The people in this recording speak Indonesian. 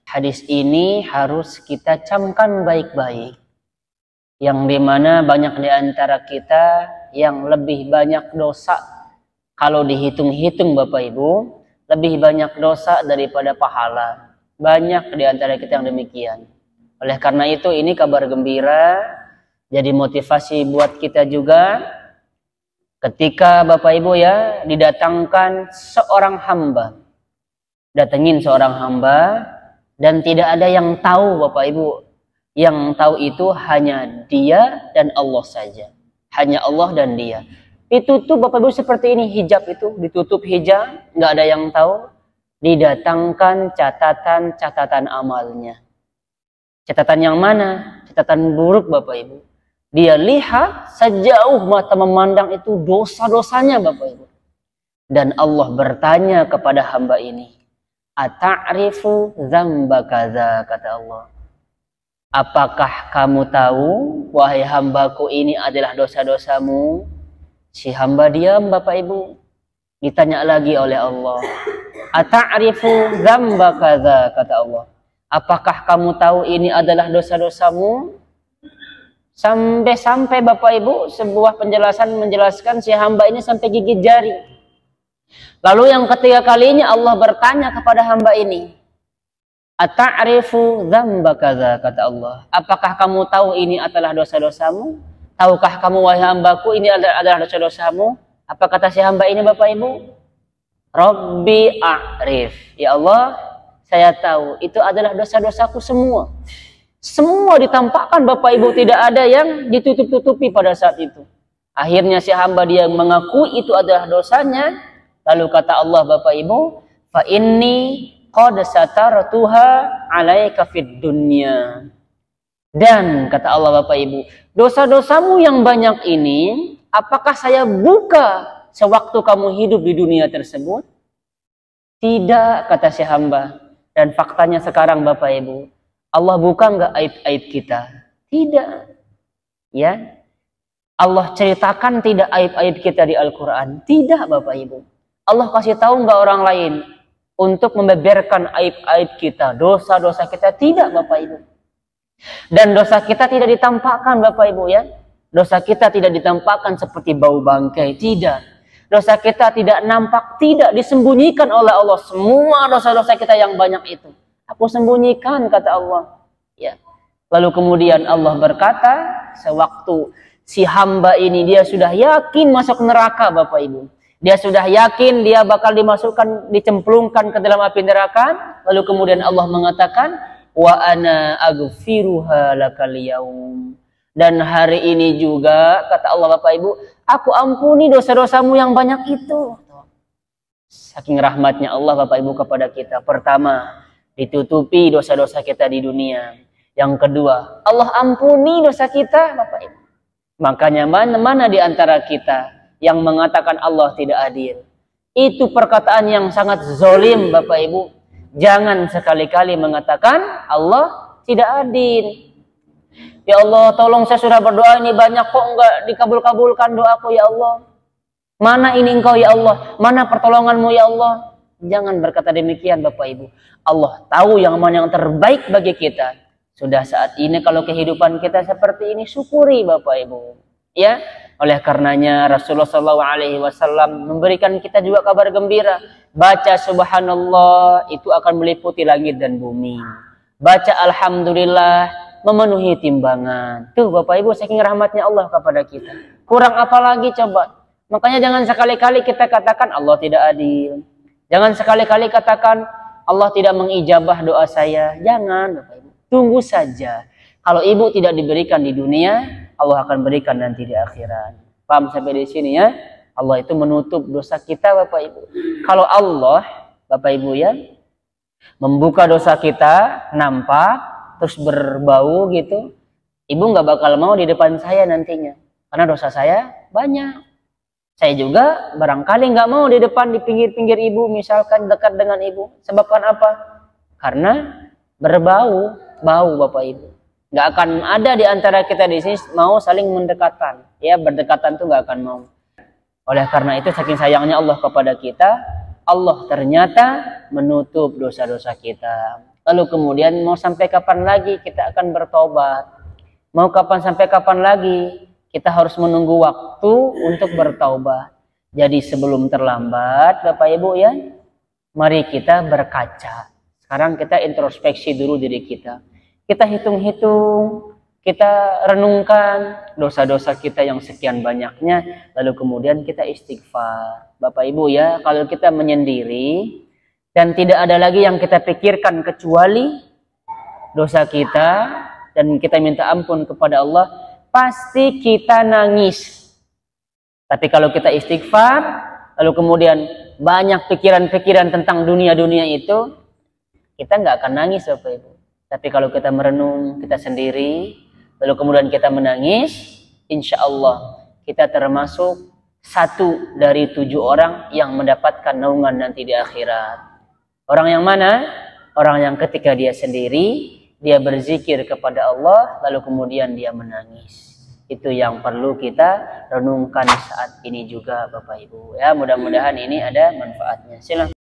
Hadis ini harus kita camkan baik-baik. Yang dimana banyak di antara kita yang lebih banyak dosa. Kalau dihitung-hitung Bapak Ibu, lebih banyak dosa daripada pahala. Banyak di antara kita yang demikian. Oleh karena itu ini kabar gembira, jadi motivasi buat kita juga. Ketika Bapak Ibu ya didatangkan seorang hamba, datengin seorang hamba, dan tidak ada yang tahu Bapak Ibu. Yang tahu itu hanya dia dan Allah saja. Hanya Allah dan dia. Ditutup Bapak Ibu seperti ini, hijab itu. Ditutup hijab, nggak ada yang tahu. Didatangkan catatan amalnya. Catatan yang mana? Catatan buruk Bapak Ibu. Dia lihat sejauh mata memandang itu dosa-dosanya Bapak Ibu. Dan Allah bertanya kepada hamba ini. Ata'rifu dzamba kadza, kata Allah. Apakah kamu tahu, wahai hambaku, ini adalah dosa-dosamu? Si hamba diam Bapak Ibu. Ditanya lagi oleh Allah. Ata'rifu dzamba kadza, kata Allah. Apakah kamu tahu ini adalah dosa-dosamu? Sampai Bapak Ibu sebuah penjelasan menjelaskan si hamba ini sampai gigit jari. Lalu yang ketiga kalinya Allah bertanya kepada hamba ini. Ata'rifu dzamba kadza, kata Allah. Apakah kamu tahu ini adalah dosa-dosamu? Tahukah kamu wahai hambaku ini adalah dosa-dosamu? Apa kata si hamba ini Bapak Ibu? Rabbi a'rif. Ya Allah, saya tahu itu adalah dosa-dosaku semua. Semua ditampakkan Bapak Ibu, tidak ada yang ditutup-tutupi pada saat itu. Akhirnya si hamba dia mengakui itu adalah dosanya. Lalu kata Allah Bapak Ibu, fa inni qad satartuha 'alaika fid dunya. Dan kata Allah Bapak Ibu, dosa-dosamu yang banyak ini, apakah saya buka sewaktu kamu hidup di dunia tersebut? Tidak, kata si hamba. Dan faktanya sekarang Bapak Ibu, Allah buka enggak aib-aib kita? Tidak. Ya. Allah ceritakan tidak aib-aib kita di Al-Qur'an? Tidak Bapak Ibu. Allah kasih tahu enggak orang lain untuk membeberkan aib-aib kita, dosa-dosa kita? Tidak Bapak Ibu. Dan dosa kita tidak ditampakkan Bapak Ibu ya. Dosa kita tidak ditampakkan seperti bau bangkai, tidak. Dosa kita tidak nampak, tidak disembunyikan oleh Allah. Semua dosa-dosa kita yang banyak itu aku sembunyikan, kata Allah. Ya. Lalu kemudian Allah berkata, sewaktu si hamba ini dia sudah yakin masuk neraka Bapak Ibu. Dia sudah yakin dia bakal dimasukkan, dicemplungkan ke dalam api neraka. Lalu kemudian Allah mengatakan, wa ana aghfiruha lakal yaum. Dan hari ini juga, kata Allah Bapak Ibu, aku ampuni dosa-dosamu yang banyak itu. Saking rahmatnya Allah Bapak Ibu kepada kita. Pertama, ditutupi dosa-dosa kita di dunia. Yang kedua, Allah ampuni dosa kita Bapak Ibu. Makanya mana di antara kita yang mengatakan Allah tidak adil? Itu perkataan yang sangat zolim Bapak Ibu. Jangan sekali-kali mengatakan Allah tidak adil. Ya Allah, tolong saya sudah berdoa ini banyak kok enggak dikabul-kabulkan doaku ya Allah. Mana ini engkau ya Allah? Mana pertolonganmu ya Allah? Jangan berkata demikian Bapak Ibu. Allah tahu yang mana yang terbaik bagi kita. Sudah saat ini kalau kehidupan kita seperti ini, syukuri Bapak Ibu. Ya, oleh karenanya Rasulullah SAW memberikan kita juga kabar gembira. Baca subhanallah itu akan meliputi langit dan bumi. Baca alhamdulillah memenuhi timbangan. Tuh Bapak Ibu, saking rahmatnya Allah kepada kita. Kurang apa lagi coba? Makanya jangan sekali-kali kita katakan Allah tidak adil. Jangan sekali-kali katakan Allah tidak mengijabah doa saya. Jangan Bapak Ibu. Tunggu saja. Kalau ibu tidak diberikan di dunia, Allah akan berikan nanti di akhirat. Paham sampai di sini ya? Allah itu menutup dosa kita Bapak Ibu. Kalau Allah, Bapak Ibu ya, membuka dosa kita, nampak, terus berbau gitu, ibu nggak bakal mau di depan saya nantinya. Karena dosa saya banyak. Saya juga barangkali nggak mau di depan, di pinggir-pinggir ibu, misalkan dekat dengan ibu. Sebabkan apa? Karena berbau, bau Bapak Ibu. Nggak akan ada di antara kita di sini mau saling mendekatkan. Ya, berdekatan tuh nggak akan mau. Oleh karena itu saking sayangnya Allah kepada kita, Allah ternyata menutup dosa-dosa kita. Lalu kemudian mau sampai kapan lagi kita akan bertobat? Mau sampai kapan lagi kita harus menunggu waktu untuk bertaubat? Jadi sebelum terlambat, Bapak Ibu ya, mari kita berkaca. Sekarang kita introspeksi dulu diri kita. Kita hitung-hitung, kita renungkan dosa-dosa kita yang sekian banyaknya, lalu kemudian kita istighfar. Bapak Ibu ya, kalau kita menyendiri dan tidak ada lagi yang kita pikirkan kecuali dosa kita dan kita minta ampun kepada Allah, pasti kita nangis. Tapi kalau kita istighfar, lalu kemudian banyak pikiran-pikiran tentang dunia-dunia itu, kita nggak akan nangis, Bapak Ibu. Tapi kalau kita merenung, kita sendiri, lalu kemudian kita menangis, insya Allah kita termasuk 1 dari 7 orang yang mendapatkan naungan nanti di akhirat. Orang yang mana? Orang yang ketika dia sendiri, dia berzikir kepada Allah, lalu kemudian dia menangis. Itu yang perlu kita renungkan saat ini juga, Bapak Ibu. Ya, mudah-mudahan ini ada manfaatnya. Silakan.